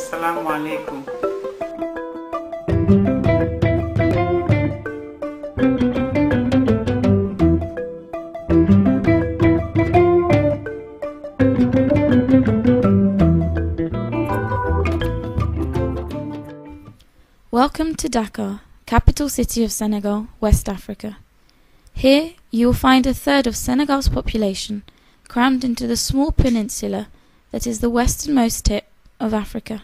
Assalamu alaikum. Welcome to Dakar, capital city of Senegal, West Africa. Here you will find a third of Senegal's population crammed into the small peninsula that is the westernmost tip of Africa.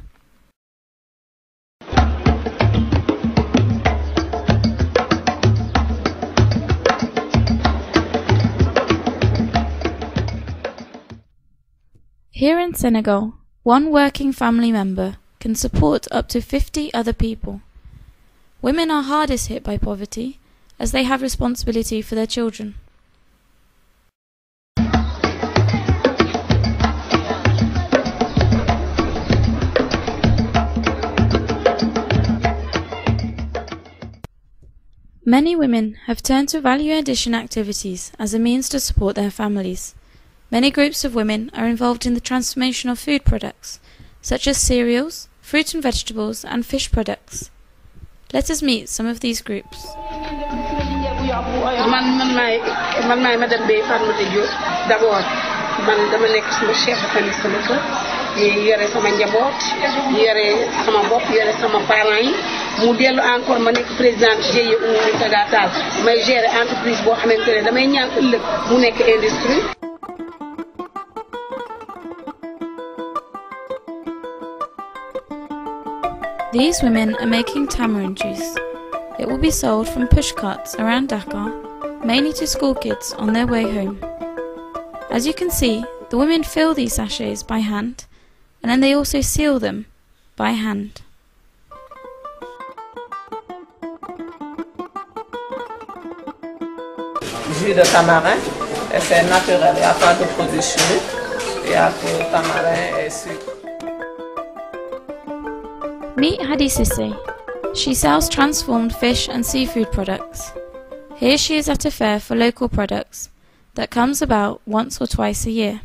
Here in Senegal, one working family member can support up to 50 other people. Women are hardest hit by poverty as they have responsibility for their children. Many women have turned to value addition activities as a means to support their families. Many groups of women are involved in the transformation of food products, such as cereals, fruit and vegetables, and fish products. Let us meet some of these groups. yore sama njaboot yore sama bopp yore sama parents yi mu dellu encore ma nekk présidente GIE Oumou Tagatal may gérer entreprise boo xamante ne damay ñaan ëllëg mu nekk industrie. These women are making tamarind juice. It will be sold from push carts around Dakar, mainly to school kids on their way home. As you can see, the women fill these sachets by hand, and then they also seal them by hand. Jus de tamarin, c'est naturel, il n'y a pas de produits chimiques, il y a que tamarin et sucre. Meet Hadi Sisse. She sells transformed fish and seafood products. Here she is at a fair for local products that comes about once or twice a year.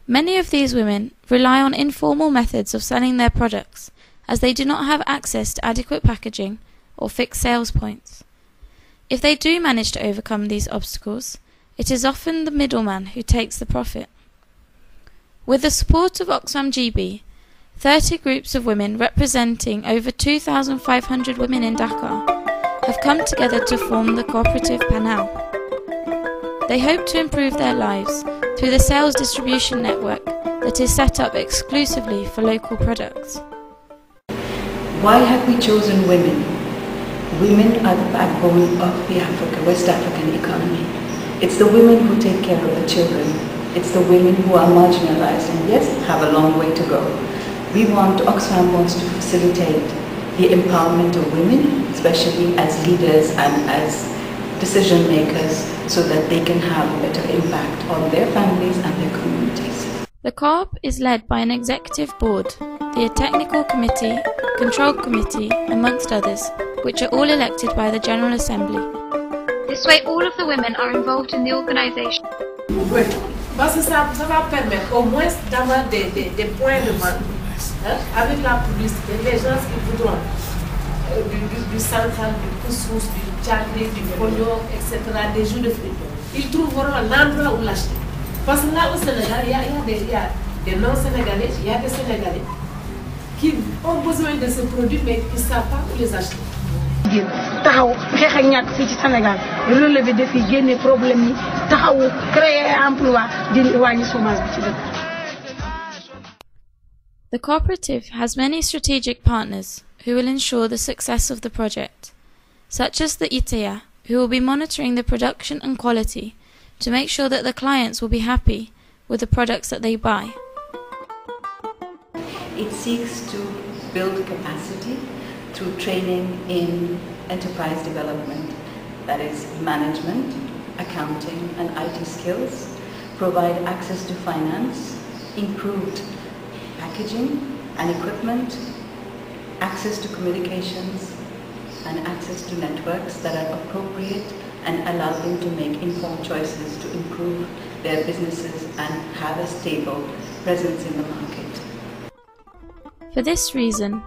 Many of these women rely on informal methods of selling their products as they do not have access to adequate packaging or fixed sales points. If they do manage to overcome these obstacles, it is often the middleman who takes the profit. With the support of Oxfam GB, 30 groups of women representing over 2,500 women in Dakar have come together to form the cooperative Panel. They hope to improve their lives through the sales distribution network that is set up exclusively for local products. Why have we chosen women? Women are the backbone of the West African economy. It's the women who take care of the children. It's the women who are marginalized and yes, have a long way to go. Oxfam wants to facilitate the empowerment of women, especially as leaders and as decision makers, so that they can have a better impact on their families and their communities. The co-op is led by an executive board, the technical committee, control committee, amongst others, which are all elected by the General Assembly. This way all of the women are involved in the organisation. Oui, parce que ça va permettre au moins d'avoir des points de vente. Avec la publicité, les gens qui voudront du central, du couscous, du tchakri, du pognon, etc., des jus de fruits, ils trouveront l'endroit où l'acheter. Parce que là au Sénégal, il y a des non-sénégalais, il y a des Sénégalais qui ont besoin de ces produits mais qui ne savent pas où les acheter. taxaw xeex ak ñàkk fii ci Sénégal relever défi génne problème yi taxaw créer emploi di wàññi chômage bi ci dëkk. The cooperative has many strategic partners who will ensure the success of the project, such as the ITEA, who will be monitoring the production and quality to make sure that the clients will be happy with the products that they buy. It seeks to build capacity through training in enterprise development, that is management, accounting and IT skills, provide access to finance, improved packaging and equipment, access to communications and access to networks that are appropriate and allow them to make informed choices to improve their businesses and have a stable presence in the market. For this reason,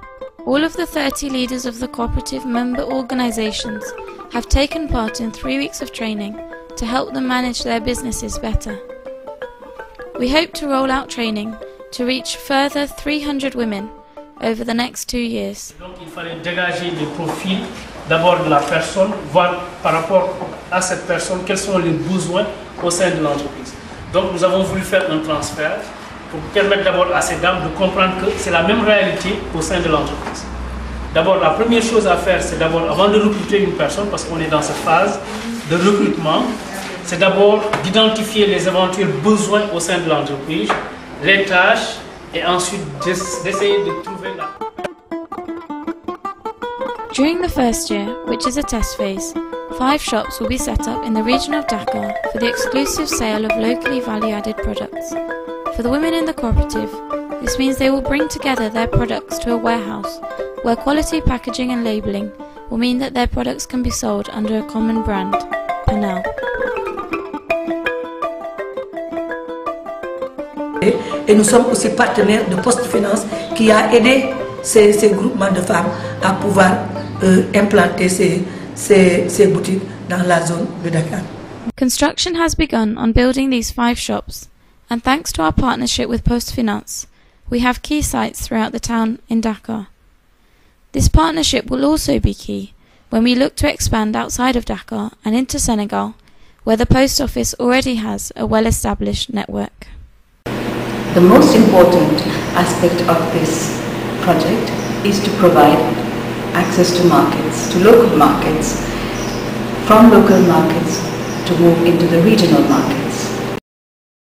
all of the 30 leaders of the cooperative member organisations have taken part in 3 weeks of training to help them manage their businesses better. We hope to roll out training to reach further 300 women over the next 2 years. Donc il fallait dégager les profils d'abord de la personne, voir par rapport à cette personne quels sont les besoins au sein de l'entreprise. Donc nous avons voulu faire un transfert pour permettre d'abord à ces dames de comprendre que c'est la même réalité au sein de l'entreprise. D'abord, la première chose à faire, c'est d'abord, avant de recruter une personne, parce qu'on est dans cette phase de recrutement, c'est d'abord d'identifier les éventuels besoins au sein de l'entreprise, les tâches, et ensuite d'essayer de trouver la... During the first year, which is a test phase, 5 shops will be set up in the region of Dakar for the exclusive sale of locally value-added products. For the women in the cooperative, this means they will bring together their products to a warehouse where quality packaging and labelling will mean that their products can be sold under a common brand, Panel. Et nous sommes aussi partenaires de Post Finance qui a aidé ces groupements de femmes à pouvoir implanter ces boutiques dans la zone de Dakar. Construction has begun on building these 5 shops, and thanks to our partnership with Post Finance, we have key sites throughout the town in Dakar. This partnership will also be key when we look to expand outside of Dakar and into Senegal, where the post office already has a well-established network. The most important aspect of this project is to provide access to markets, to local markets, from local markets to move into the regional market.